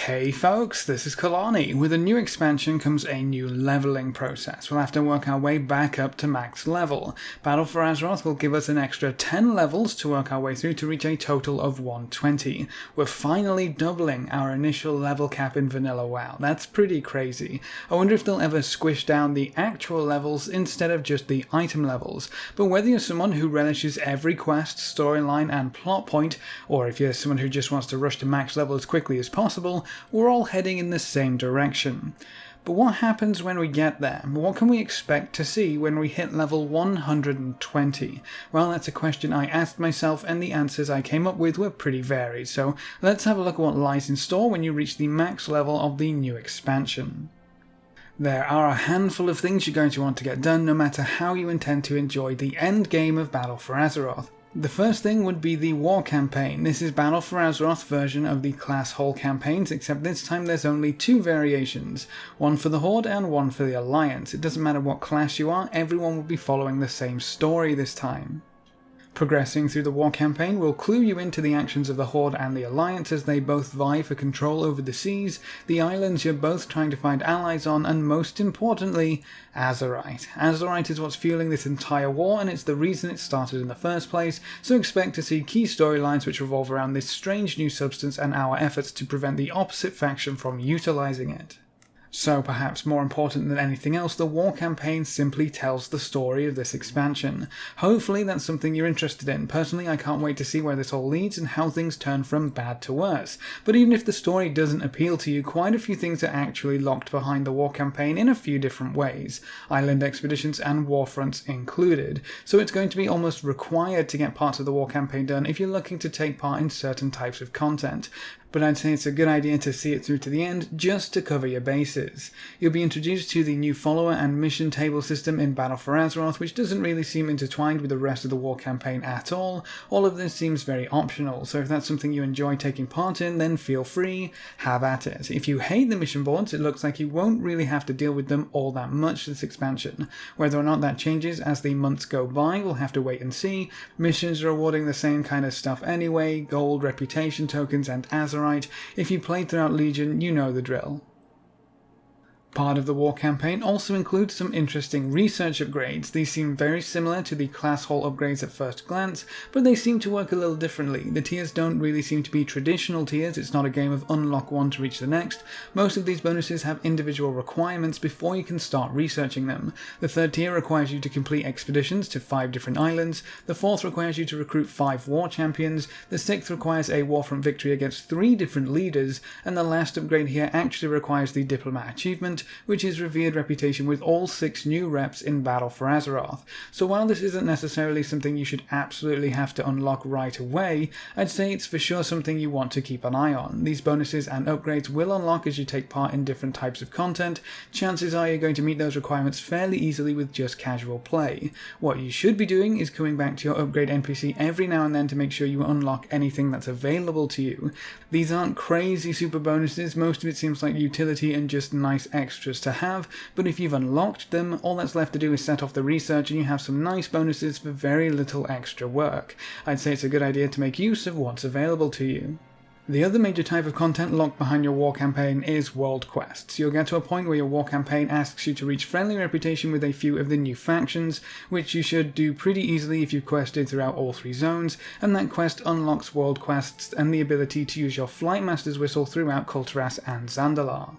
Hey folks, this is Kelani. With a new expansion comes a new leveling process. We'll have to work our way back up to max level. Battle for Azeroth will give us an extra 10 levels to work our way through to reach a total of 120. We're finally doubling our initial level cap in vanilla WoW. That's pretty crazy. I wonder if they'll ever squish down the actual levels instead of just the item levels. But whether you're someone who relishes every quest, storyline and plot point, or if you're someone who just wants to rush to max level as quickly as possible, we're all heading in the same direction. But what happens when we get there? What can we expect to see when we hit level 120? Well, that's a question I asked myself, and the answers I came up with were pretty varied, so let's have a look at what lies in store when you reach the max level of the new expansion. There are a handful of things you're going to want to get done no matter how you intend to enjoy the end game of Battle for Azeroth. The first thing would be the War Campaign. This is Battle for Azeroth version of the Class Hall campaigns, except this time there's only two variations. One for the Horde and one for the Alliance. It doesn't matter what class you are, everyone will be following the same story this time. Progressing through the War Campaign will clue you into the actions of the Horde and the Alliance as they both vie for control over the seas, the islands you're both trying to find allies on, and most importantly, Azurite. Azurite is what's fueling this entire war, and it's the reason it started in the first place, so expect to see key storylines which revolve around this strange new substance and our efforts to prevent the opposite faction from utilizing it. So perhaps more important than anything else, the War Campaign simply tells the story of this expansion. Hopefully that's something you're interested in. Personally, I can't wait to see where this all leads and how things turn from bad to worse. But even if the story doesn't appeal to you, quite a few things are actually locked behind the War Campaign in a few different ways, island expeditions and warfronts included. So it's going to be almost required to get parts of the War Campaign done if you're looking to take part in certain types of content. But I'd say it's a good idea to see it through to the end, just to cover your bases. You'll be introduced to the new follower and mission table system in Battle for Azeroth, which doesn't really seem intertwined with the rest of the War Campaign at all. All of this seems very optional, so if that's something you enjoy taking part in, then feel free, have at it. If you hate the mission boards, it looks like you won't really have to deal with them all that much this expansion. Whether or not that changes as the months go by, we'll have to wait and see. Missions are awarding the same kind of stuff anyway: gold, reputation tokens, and Azurite. If you played throughout Legion, you know the drill. Part of the War Campaign also includes some interesting research upgrades. These seem very similar to the Class Hall upgrades at first glance, but they seem to work a little differently. The tiers don't really seem to be traditional tiers. It's not a game of unlock one to reach the next. Most of these bonuses have individual requirements before you can start researching them. The third tier requires you to complete expeditions to 5 different islands, the fourth requires you to recruit 5 war champions, the sixth requires a warfront victory against 3 different leaders, and the last upgrade here actually requires the diplomat achievement, which is revered reputation with all 6 new reps in Battle for Azeroth. So while this isn't necessarily something you should absolutely have to unlock right away, I'd say it's for sure something you want to keep an eye on. These bonuses and upgrades will unlock as you take part in different types of content. Chances are you're going to meet those requirements fairly easily with just casual play. What you should be doing is coming back to your upgrade NPC every now and then to make sure you unlock anything that's available to you. These aren't crazy super bonuses, most of it seems like utility and just nice extras to have, but if you've unlocked them, all that's left to do is set off the research and you have some nice bonuses for very little extra work. I'd say it's a good idea to make use of what's available to you. The other major type of content locked behind your War Campaign is World Quests. You'll get to a point where your War Campaign asks you to reach friendly reputation with a few of the new factions, which you should do pretty easily if you've quested throughout all 3 zones, and that quest unlocks World Quests and the ability to use your Flightmaster's Whistle throughout Kulturas and Zandalar.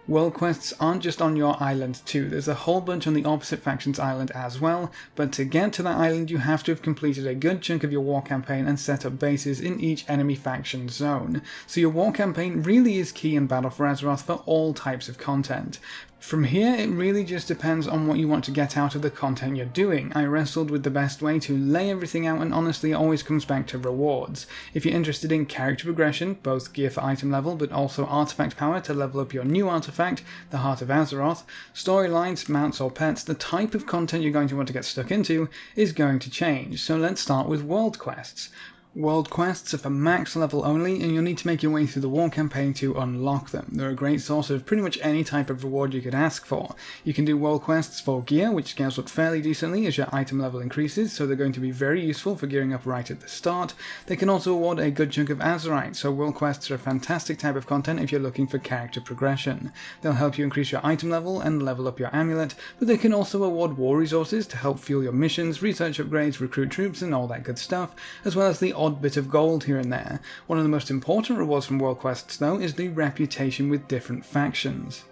World quests aren't just on your island too, there's a whole bunch on the opposite faction's island as well, but to get to that island you have to have completed a good chunk of your War Campaign and set up bases in each enemy faction zone. So your War Campaign really is key in Battle for Azeroth for all types of content. From here, it really just depends on what you want to get out of the content you're doing. I wrestled with the best way to lay everything out, and honestly it always comes back to rewards. If you're interested in character progression, both gear for item level but also artifact power to level up your new artifact, the Heart of Azeroth, storylines, mounts or pets, the type of content you're going to want to get stuck into is going to change. So let's start with world quests. World quests are for max level only, and you'll need to make your way through the war campaign to unlock them. They're a great source of pretty much any type of reward you could ask for. You can do world quests for gear, which scales up fairly decently as your item level increases, so they're going to be very useful for gearing up right at the start. They can also award a good chunk of Azurite, so world quests are a fantastic type of content if you're looking for character progression. They'll help you increase your item level and level up your amulet, but they can also award war resources to help fuel your missions, research upgrades, recruit troops, and all that good stuff, as well as the odd bit of gold here and there. One of the most important rewards from world quests though is the reputation with different factions.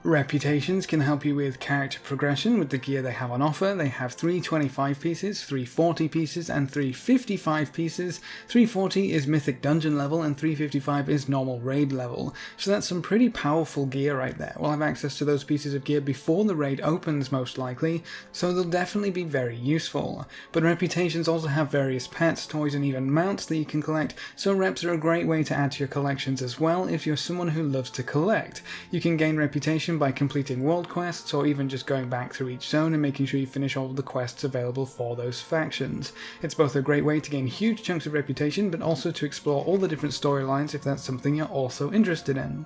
Reputations can help you with character progression with the gear they have on offer. They have 3 25 pieces, 3 40 pieces, and 3 55 pieces. 340 is mythic dungeon level and 355 is normal raid level, so that's some pretty powerful gear right there. We'll have access to those pieces of gear before the raid opens most likely, so they'll definitely be very useful. But reputations also have various pets, toys, and even mounts that you can collect, so reps are a great way to add to your collections as well if you're someone who loves to collect. You can gain reputation by completing world quests, or even just going back through each zone and making sure you finish all of the quests available for those factions. It's both a great way to gain huge chunks of reputation, but also to explore all the different storylines if that's something you're also interested in.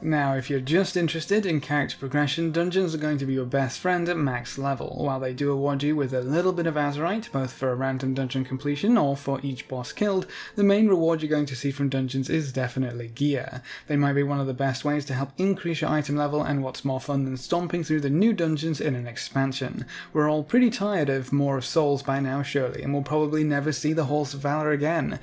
Now, if you're just interested in character progression, dungeons are going to be your best friend at max level. While they do award you with a little bit of Azurite, both for a random dungeon completion or for each boss killed, the main reward you're going to see from dungeons is definitely gear. They might be one of the best ways to help increase your item level, and what's more fun than stomping through the new dungeons in an expansion. We're all pretty tired of More of Souls by now surely, and we'll probably never see the Halls of Valor again.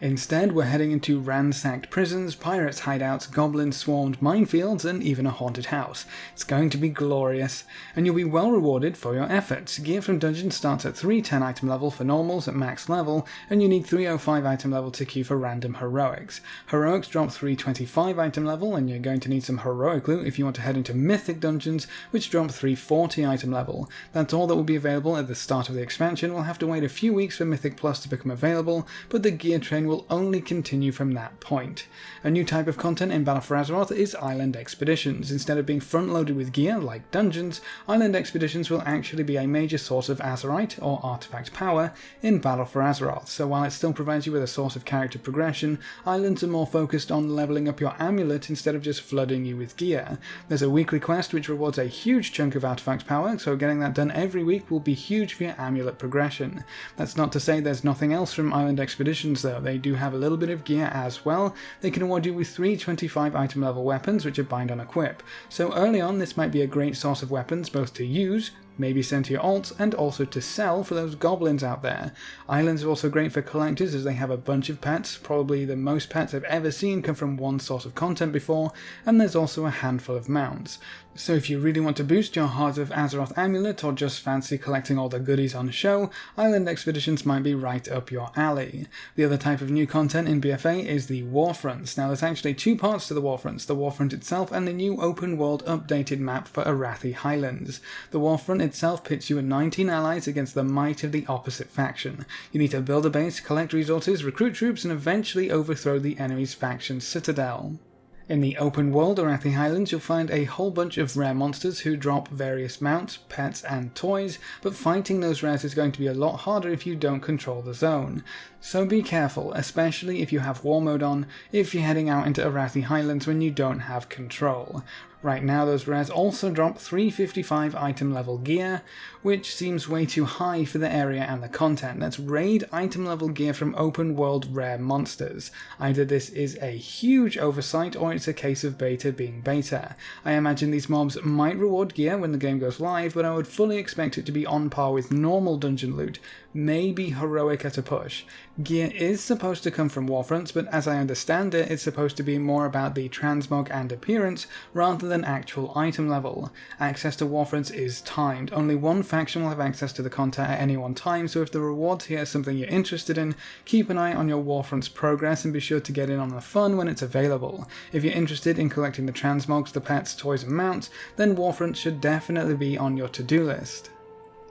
Instead, we're heading into ransacked prisons, pirates' hideouts, goblin-swarmed minefields, and even a haunted house. It's going to be glorious, and you'll be well rewarded for your efforts. Gear from dungeons starts at 310 item level for normals at max level, and you need 305 item level to queue for random heroics. Heroics drop 325 item level, and you're going to need some heroic loot if you want to head into mythic dungeons, which drop 340 item level. That's all that will be available at the start of the expansion. We'll have to wait a few weeks for Mythic Plus to become available, but the gear train will only continue from that point. A new type of content in Battle for Azeroth is Island Expeditions. Instead of being front-loaded with gear like dungeons, Island Expeditions will actually be a major source of Azurite, or artifact power, in Battle for Azeroth. So while it still provides you with a source of character progression, islands are more focused on leveling up your amulet instead of just flooding you with gear. There's a weekly quest which rewards a huge chunk of artifact power, so getting that done every week will be huge for your amulet progression. That's not to say there's nothing else from Island Expeditions though. They do have a little bit of gear as well. They can award you with 3 25 item level weapons which are bind on equip. So early on this might be a great source of weapons both to use, maybe send to your alts, and also to sell for those goblins out there. Islands are also great for collectors as they have a bunch of pets. Probably the most pets I've ever seen come from one source of content before, and there's also a handful of mounts. So if you really want to boost your Heart of Azeroth amulet, or just fancy collecting all the goodies on show, Island Expeditions might be right up your alley. The other type of new content in BFA is the Warfronts. Now there's actually 2 parts to the Warfronts, the Warfront itself and the new open world updated map for Arathi Highlands. The Warfront itself pits you and 19 allies against the might of the opposite faction. You need to build a base, collect resources, recruit troops, and eventually overthrow the enemy's faction's citadel. In the open world Arathi Highlands, you'll find a whole bunch of rare monsters who drop various mounts, pets, and toys, but fighting those rares is going to be a lot harder if you don't control the zone. So be careful, especially if you have war mode on, if you're heading out into Arathi Highlands when you don't have control. Right now those rares also drop 355 item level gear, which seems way too high for the area and the content. That's raid item level gear from open world rare monsters. Either this is a huge oversight or it's a case of beta being beta. I imagine these mobs might reward gear when the game goes live, but I would fully expect it to be on par with normal dungeon loot, maybe heroic at a push. Gear is supposed to come from Warfronts, but as I understand it, it's supposed to be more about the transmog and appearance rather than actual item level. Access to Warfronts is timed. Only one faction will have access to the content at any one time, so if the rewards here are something you're interested in, keep an eye on your Warfronts progress and be sure to get in on the fun when it's available. If you're interested in collecting the transmogs, the pets, toys and mounts, then Warfronts should definitely be on your to-do list.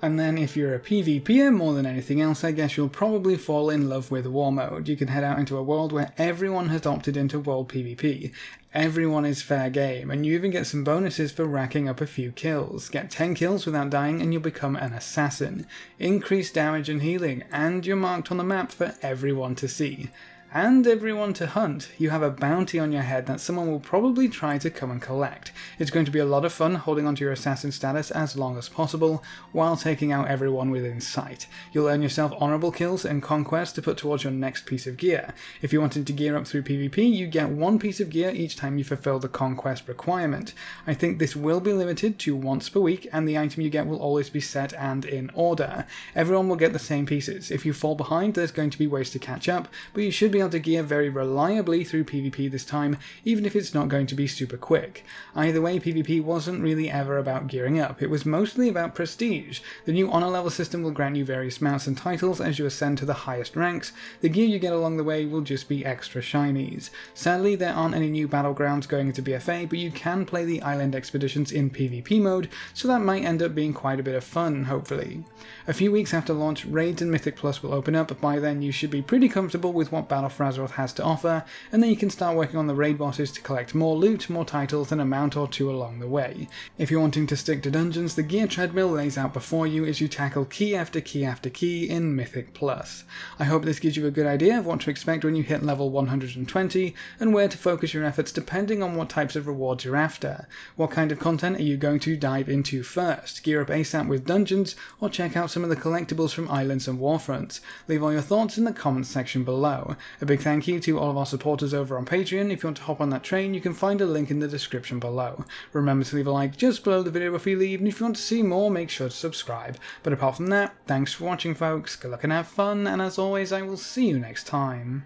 And then if you're a PvPer more than anything else, I guess you'll probably fall in love with War Mode. You can head out into a world where everyone has opted into World PvP. Everyone is fair game, and you even get some bonuses for racking up a few kills. Get 10 kills without dying and you'll become an assassin. Increased damage and healing, and you're marked on the map for everyone to see. And everyone to hunt. You have a bounty on your head that someone will probably try to come and collect. It's going to be a lot of fun holding onto your assassin status as long as possible, while taking out everyone within sight. You'll earn yourself honourable kills and conquest to put towards your next piece of gear. If you wanted to gear up through PvP, you get one piece of gear each time you fulfill the conquest requirement. I think this will be limited to once per week, and the item you get will always be set and in order. Everyone will get the same pieces. If you fall behind, there's going to be ways to catch up, but you should be able to gear very reliably through PvP this time, even if it's not going to be super quick. Either way, PvP wasn't really ever about gearing up, it was mostly about prestige. The new honor level system will grant you various mounts and titles as you ascend to the highest ranks. The gear you get along the way will just be extra shinies. Sadly, there aren't any new battlegrounds going into BFA, but you can play the island expeditions in PvP mode, so that might end up being quite a bit of fun, hopefully. A few weeks after launch, Raids and Mythic Plus will open up. By then you should be pretty comfortable with what Battle for Azeroth has to offer, and then you can start working on the raid bosses to collect more loot, more titles, and a mount or two along the way. If you're wanting to stick to dungeons, the gear treadmill lays out before you as you tackle key after key after key in Mythic Plus. I hope this gives you a good idea of what to expect when you hit level 120, and where to focus your efforts depending on what types of rewards you're after. What kind of content are you going to dive into first? Gear up ASAP with dungeons, or check out some of the collectibles from islands and warfronts? Leave all your thoughts in the comments section below. A big thank you to all of our supporters over on Patreon. If you want to hop on that train, you can find a link in the description below. Remember to leave a like just below the video before you leave, and if you want to see more, make sure to subscribe. But apart from that, thanks for watching folks, good luck and have fun, and as always I will see you next time.